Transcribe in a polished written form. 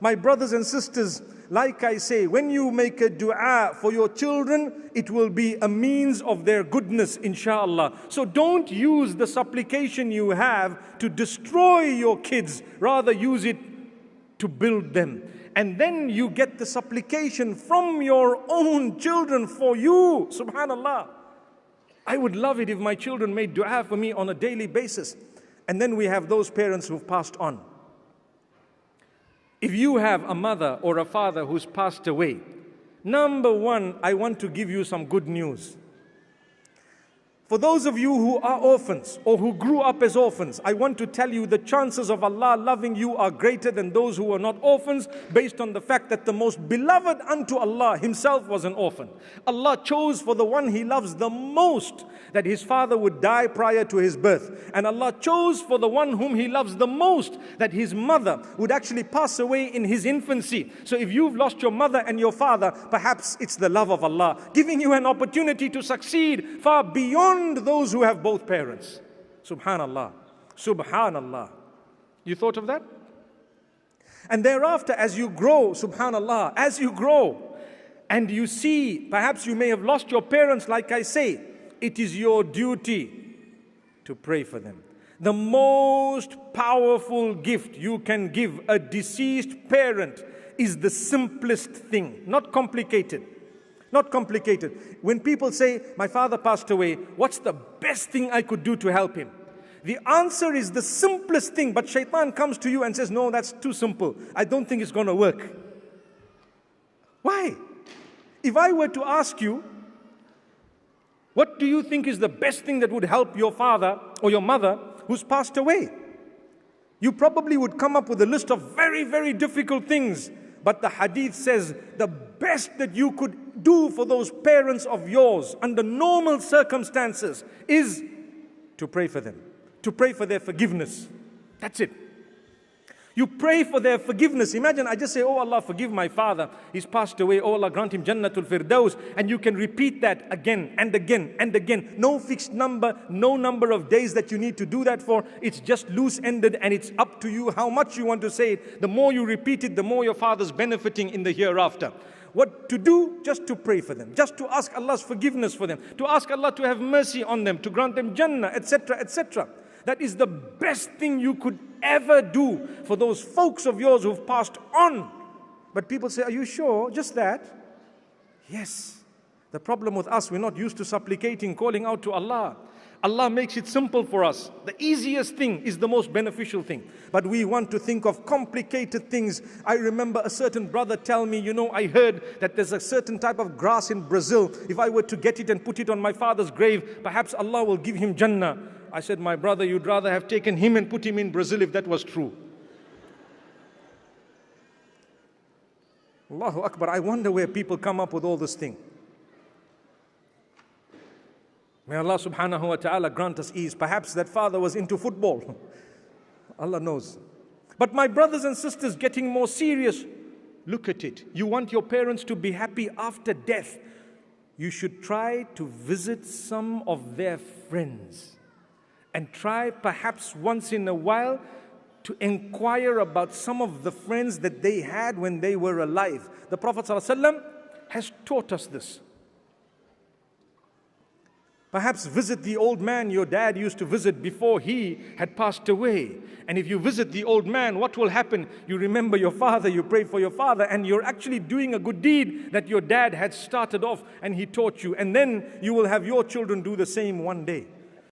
My brothers and sisters, like I say, when you make a dua for your children, it will be a means of their goodness, inshallah. So don't use the supplication you have to destroy your kids. Rather use it to build them. And then you get the supplication from your own children for you. Subhanallah. I would love it if my children made dua for me on a daily basis. And then we have those parents who've passed on. If you have a mother or a father who's passed away, number one, I want to give you some good news. For those of you who are orphans or who grew up as orphans, I want to tell you the chances of Allah loving you are greater than those who are not orphans, based on the fact that the most beloved unto Allah himself was an orphan. Allah chose for the one he loves the most that his father would die prior to his birth. And Allah chose for the one whom he loves the most that his mother would actually pass away in his infancy. So if you've lost your mother and your father, perhaps it's the love of Allah giving you an opportunity to succeed far beyond those who have both parents. Subhanallah. Subhanallah. You thought of that? And thereafter, as you grow, subhanallah, as you grow and you see, perhaps you may have lost your parents, like I say, it is your duty to pray for them. The most powerful gift you can give a deceased parent is the simplest thing, not complicated. Not complicated. When people say, my father passed away, what's the best thing I could do to help him? The answer is the simplest thing, but shaitan comes to you and says, no, that's too simple. I don't think it's going to work. Why? If I were to ask you, what do you think is the best thing that would help your father or your mother who's passed away? You probably would come up with a list of very, very difficult things. But the hadith says the best that you could do for those parents of yours under normal circumstances is to pray for them, to pray for their forgiveness. That's it. You pray for their forgiveness. Imagine I just say, oh Allah, forgive my father. He's passed away. Oh Allah, grant him Jannatul Firdaus. And you can repeat that again and again and again. No fixed number, no number of days that you need to do that for. It's just loose-ended and it's up to you how much you want to say it. The more you repeat it, the more your father's benefiting in the hereafter. What to do? Just to pray for them. Just to ask Allah's forgiveness for them. To ask Allah to have mercy on them. To grant them Jannah, etc., etc. That is the best thing you could ever do for those folks of yours who've passed on. But people say, are you sure? Just that? Yes. The problem with us, we're not used to supplicating, calling out to Allah. Allah makes it simple for us. The easiest thing is the most beneficial thing. But we want to think of complicated things. I remember a certain brother tell me, I heard that there's a certain type of grass in Brazil. If I were to get it and put it on my father's grave, perhaps Allah will give him Jannah. I said, my brother, you'd rather have taken him and put him in Brazil if that was true. Allahu Akbar, I wonder where people come up with all this thing. May Allah subhanahu wa ta'ala grant us ease. Perhaps that father was into football. Allah knows. But my brothers and sisters, getting more serious, look at it. You want your parents to be happy after death. You should try to visit some of their friends. And try perhaps once in a while to inquire about some of the friends that they had when they were alive. The Prophet ﷺ has taught us this. Perhaps visit the old man your dad used to visit before he had passed away. And if you visit the old man, what will happen? You remember your father, you pray for your father, and you're actually doing a good deed that your dad had started off and he taught you. And then you will have your children do the same one day.